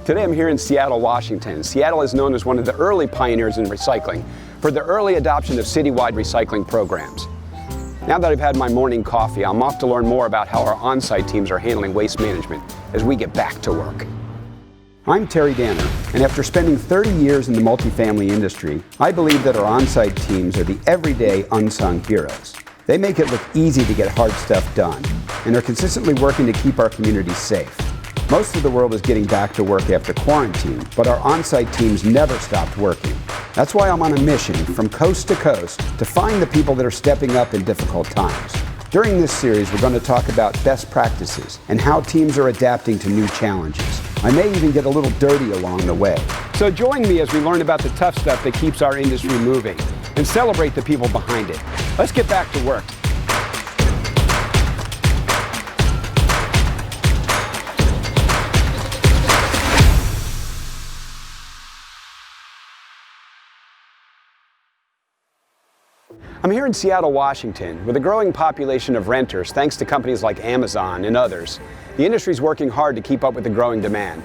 Today I'm here in Seattle, Washington. Seattle is known as one of the early pioneers in recycling for the early adoption of citywide recycling programs. Now that I've had my morning coffee, I'm off to learn more about how our on-site teams are handling waste management as we get back to work. I'm Terry Danner, and after spending 30 years in the multifamily industry, I believe that our on-site teams are the everyday unsung heroes. They make it look easy to get hard stuff done, and they're consistently working to keep our communities safe. Most of the world is getting back to work after quarantine, but our on-site teams never stopped working. That's why I'm on a mission from coast to coast to find the people that are stepping up in difficult times. During this series, we're going to talk about best practices and how teams are adapting to new challenges. I may even get a little dirty along the way. So join me as we learn about the tough stuff that keeps our industry moving and celebrate the people behind it. Let's get back to work. I'm here in Seattle, Washington, with a growing population of renters thanks to companies like Amazon and others. The industry is working hard to keep up with the growing demand.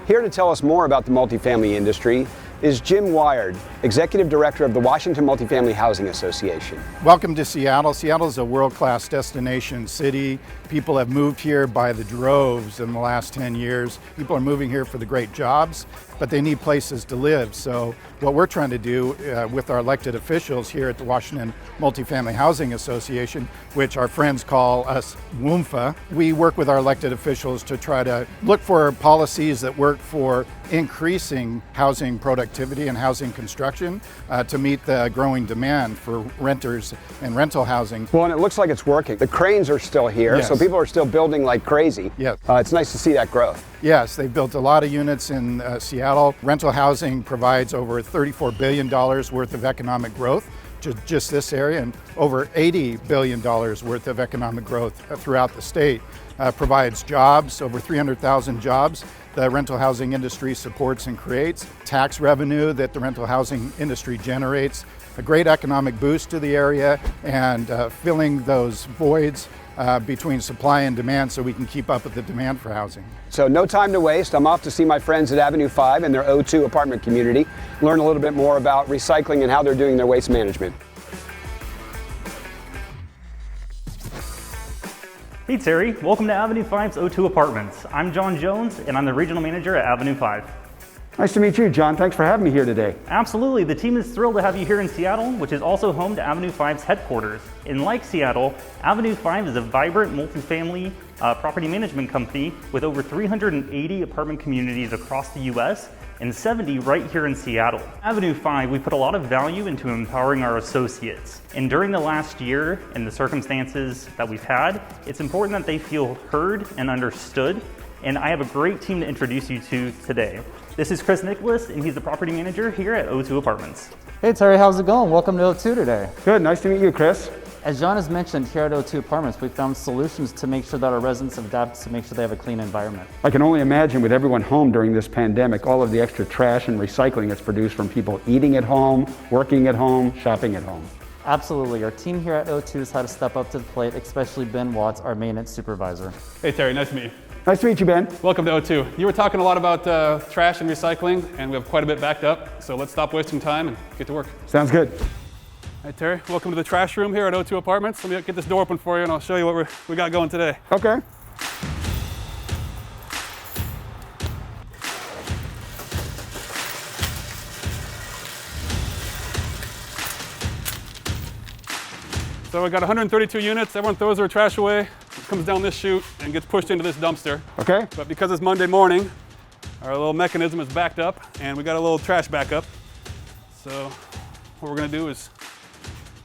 Here to tell us more about the multifamily industry is Jim Wired, Executive Director of the Washington Multifamily Housing Association. Welcome to Seattle. Seattle is a world-class destination city. People have moved here by the droves in the last 10 years. People are moving here for the great jobs, but they need places to live. So what we're trying to do with our elected officials here at the Washington Multifamily Housing Association, which our friends call us WMFA, we work with our elected officials to try to look for policies that work for increasing housing productivity and housing construction to meet the growing demand for renters and rental housing. Well, and it looks like it's working. The cranes are still here, yes. So people are still building like crazy. Yes. It's nice to see that growth. Yes, they've built a lot of units in Seattle. Rental housing provides over $34 billion worth of economic growth to just this area, and over $80 billion worth of economic growth throughout the state. Provides jobs, over 300,000 jobs the rental housing industry supports and creates, tax revenue that the rental housing industry generates, a great economic boost to the area, and filling those voids between supply and demand so we can keep up with the demand for housing. So no time to waste. I'm off to see my friends at Avenue 5 and their O2 apartment community, learn a little bit more about recycling and how they're doing their waste management. Hey Terry, welcome to Avenue 5's O2 Apartments. I'm John Jones and I'm the Regional Manager at Avenue 5. Nice to meet you, John. Thanks for having me here today. Absolutely. The team is thrilled to have you here in Seattle, which is also home to Avenue 5's headquarters. And like Seattle, Avenue 5 is a vibrant multifamily property management company with over 380 apartment communities across the U.S. and 70 right here in Seattle. Avenue 5, we put a lot of value into empowering our associates. And during the last year and the circumstances that we've had, it's important that they feel heard and understood. And I have a great team to introduce you to today. This is Chris Nicholas, and he's the property manager here at O2 Apartments. Hey Terry, how's it going? Welcome to O2 today. Good, nice to meet you, Chris. As John has mentioned, here at O2 Apartments, we found solutions to make sure that our residents adapt to make sure they have a clean environment. I can only imagine with everyone home during this pandemic, all of the extra trash and recycling that's produced from people eating at home, working at home, shopping at home. Absolutely. Our team here at O2 has had to step up to the plate, especially Ben Watts, our maintenance supervisor. Hey Terry, nice to meet you. Nice to meet you, Ben. Welcome to O2. You were talking a lot about trash and recycling, and we have quite a bit backed up, so let's stop wasting time and get to work. Sounds good. Hey Terry, welcome to the trash room here at O2 Apartments. Let me get this door open for you and I'll show you what we got going today. Okay. So we got 132 units. Everyone throws their trash away. It comes down this chute and gets pushed into this dumpster. Okay. But because it's Monday morning, our little mechanism is backed up and we got a little trash backup. So what we're gonna do is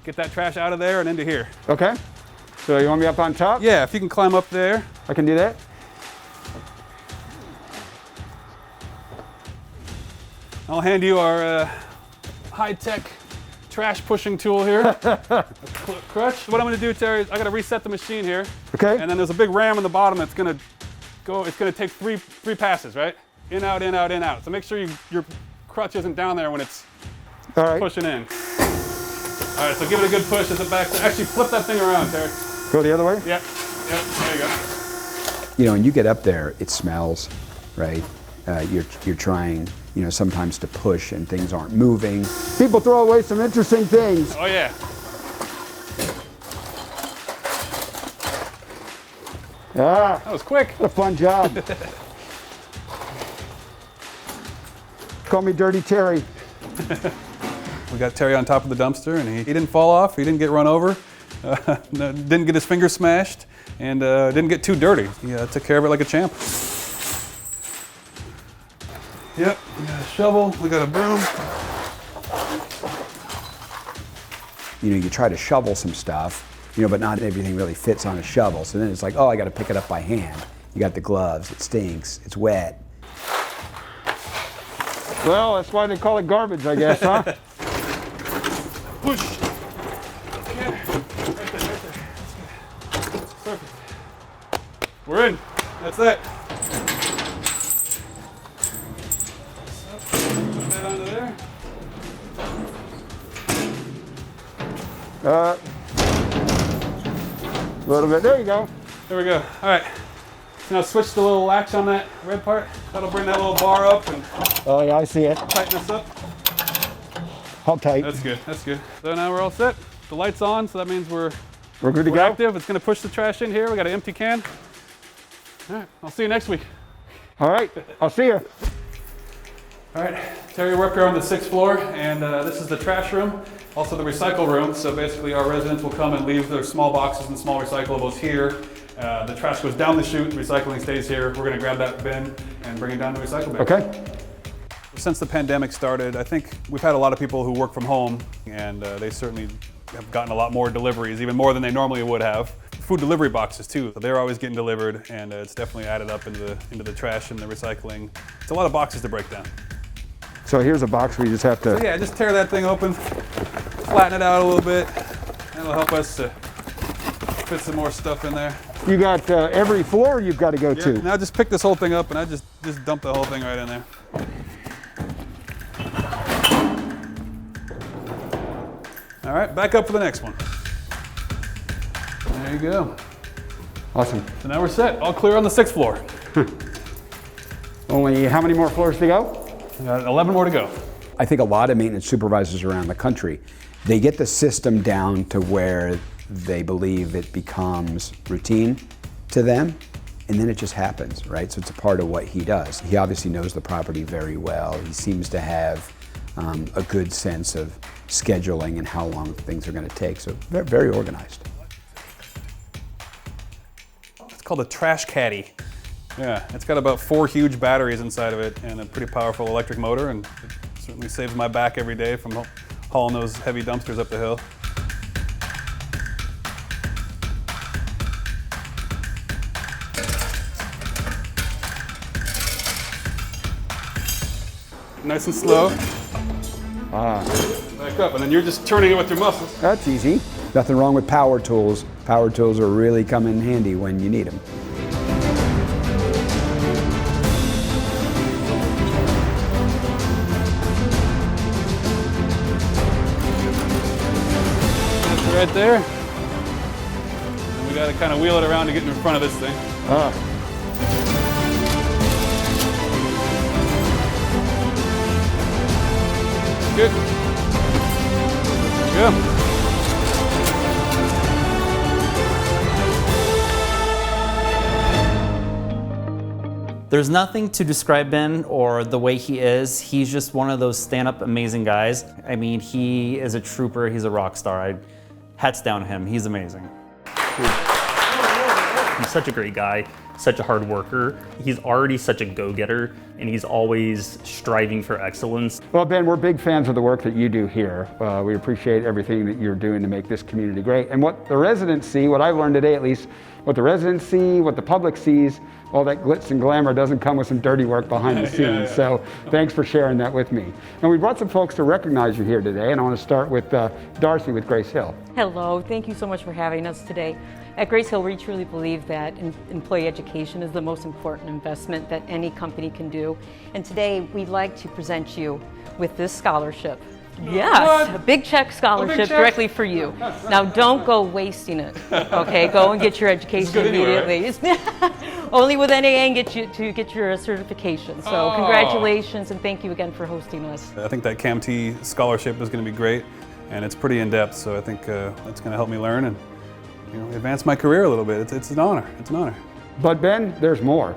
get that trash out of there and into here. Okay. So you want me up on top? Yeah, if you can climb up there. I can do that. I'll hand you our high-tech trash pushing tool here. Crutch. What I'm gonna do, Terry, is I gotta reset the machine here. Okay. And then there's a big ram in the bottom that's gonna go, it's gonna take three passes, right? In, out, in, out, in, out. So make sure your crutch isn't down there when it's pushing in. All right, so give it a good push as it backs. Actually, flip that thing around, Terry. Go the other way? Yep, there you go. You know, when you get up there, it smells, right? you're trying, sometimes to push and things aren't moving. People throw away some interesting things. Oh yeah. Ah, That was quick. what a fun job. Call me Dirty Terry. We got Terry on top of the dumpster, and he didn't fall off. He didn't get run over. Didn't get his finger smashed, and didn't get too dirty. He took care of it like a champ. Yep, we got a shovel, we got a broom. You try to shovel some stuff, but not everything really fits on a shovel. So then it's like, oh, I got to pick it up by hand. You got the gloves, it stinks, it's wet. Well, that's why they call it garbage, I guess, huh? Push. Yeah. Right there. Perfect. We're in. That's it. Put that onto there. A little bit, there you go. There we go. All right. So now switch the little latch on that red part. That'll bring that little bar up and Oh yeah, I see it. tighten us up. Hold tight. That's good. That's good. So now we're all set. The light's on, so that means we're good to we're go? active. It's going to push the trash in here. We got an empty can. All right. I'll see you next week. All right, I'll see you. All right, Terry, we're up here on the 6th floor, and this is the trash room, also the recycle room. So basically our residents will come and leave their small boxes and small recyclables here. The trash goes down the chute, recycling stays here. We're gonna grab that bin and bring it down to the recycle bin. Okay. Since the pandemic started, I think we've had a lot of people who work from home, and they certainly have gotten a lot more deliveries, even more than they normally would have. Food delivery boxes too, so they're always getting delivered, and it's definitely added up into the trash and the recycling. It's a lot of boxes to break down. So here's a box we just have to... So yeah, just tear that thing open, flatten it out a little bit. That'll help us to fit some more stuff in there. You got every floor you've got to go to. Now just pick this whole thing up, and I just dump the whole thing right in there. All right, back up for the next one. There you go. Awesome. So now we're set, all clear on the 6th floor. Only how many more floors to go? We got 11 more to go. I think a lot of maintenance supervisors around the country, they get the system down to where they believe it becomes routine to them, and then it just happens, right? So it's a part of what he does. He obviously knows the property very well. He seems to have a good sense of scheduling and how long things are going to take. So very, very organized. It's called a trash caddy. Yeah, it's got about 4 huge batteries inside of it and a pretty powerful electric motor, and it certainly saves my back every day from hauling those heavy dumpsters up the hill. Nice and slow. Back up, and then you're just turning it with your muscles. That's easy. Nothing wrong with power tools. Power tools are really come in handy when you need them. Right there. And we got to kind of wheel it around to get in front of this thing. Good. There we go. There's nothing to describe Ben or the way he is. He's just one of those stand-up amazing guys. I mean, he is a trooper. He's a rock star. Hats down to him. He's amazing. He's such a great guy, such a hard worker. He's already such a go-getter, and he's always striving for excellence. Well, Ben, we're big fans of the work that you do here. We appreciate everything that you're doing to make this community great. And what the residents see, what I've learned today at least, what the residents see, what the public sees, all that glitz and glamour doesn't come with some dirty work behind the scenes. Yeah. So thanks for sharing that with me. And we brought some folks to recognize you here today, and I want to start with Darcy with Grace Hill. Hello, thank you so much for having us today. At Grace Hill, we truly believe that employee education is the most important investment that any company can do. And today, we'd like to present you with this scholarship Yes, a big check scholarship directly for you. Now don't go wasting it, okay? Go and get your education good anyway, immediately. Only with NAA and get your certification. So congratulations and thank you again for hosting us. I think that CAMT scholarship is going to be great, and it's pretty in-depth, so I think that's going to help me learn and advance my career a little bit. It's an honor. It's an honor. But Ben, there's more.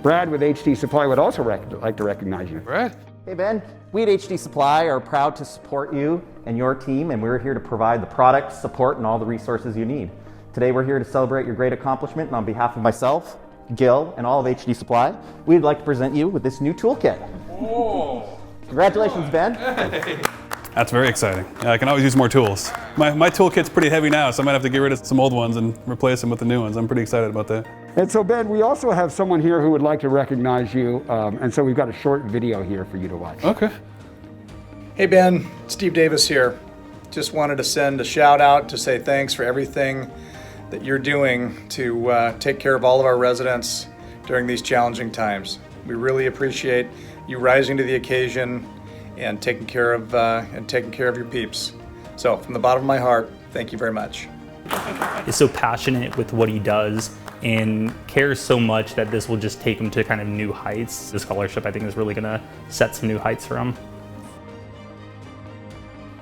Brad with HD Supply would also like to recognize you. Brad? Hey Ben, we at HD Supply are proud to support you and your team, and we're here to provide the products, support, and all the resources you need. Today we're here to celebrate your great accomplishment, and on behalf of myself, Gil, and all of HD Supply, we'd like to present you with this new toolkit. Oh. Congratulations, Ben. Hey. That's very exciting. Yeah, I can always use more tools. My toolkit's pretty heavy now, so I might have to get rid of some old ones and replace them with the new ones. I'm pretty excited about that. And so Ben, we also have someone here who would like to recognize you, and so we've got a short video here for you to watch. Okay. Hey Ben, Steve Davis here. Just wanted to send a shout out to say thanks for everything that you're doing to take care of all of our residents during these challenging times. We really appreciate you rising to the occasion and taking care of your peeps. So from the bottom of my heart, thank you very much. Is so passionate with what he does and cares so much that this will just take him to kind of new heights. The scholarship, I think, is really going to set some new heights for him.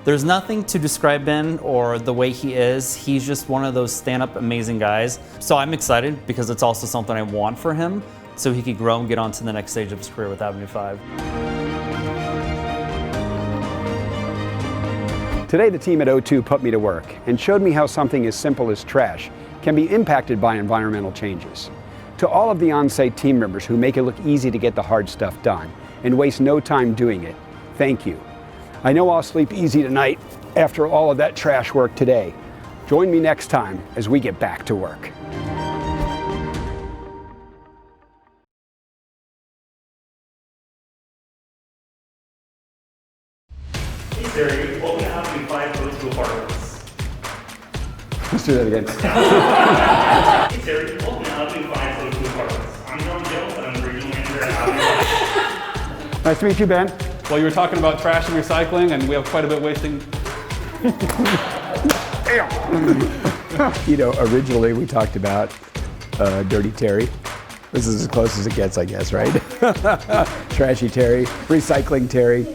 There's nothing to describe Ben or the way he is. He's just one of those stand-up amazing guys. So I'm excited because it's also something I want for him so he could grow and get on to the next stage of his career with Avenue 5. Today, the team at O2 put me to work and showed me how something as simple as trash can be impacted by environmental changes. To all of the on-site team members who make it look easy to get the hard stuff done and waste no time doing it, thank you. I know I'll sleep easy tonight after all of that trash work today. Join me next time as we get back to work. Hey Terry, welcome to Avenue 5 O2 Apartments. Let's do that again. Hey Terry, welcome to Avenue 5 O2 Apartments. I'm John Gill, and I'm the regional manager at Avenue 5. Nice to meet you, Ben. Well, you were talking about trash and recycling, and we have quite a bit wasting. Originally we talked about Dirty Terry. This is as close as it gets, I guess, right? Trashy Terry, Recycling Terry.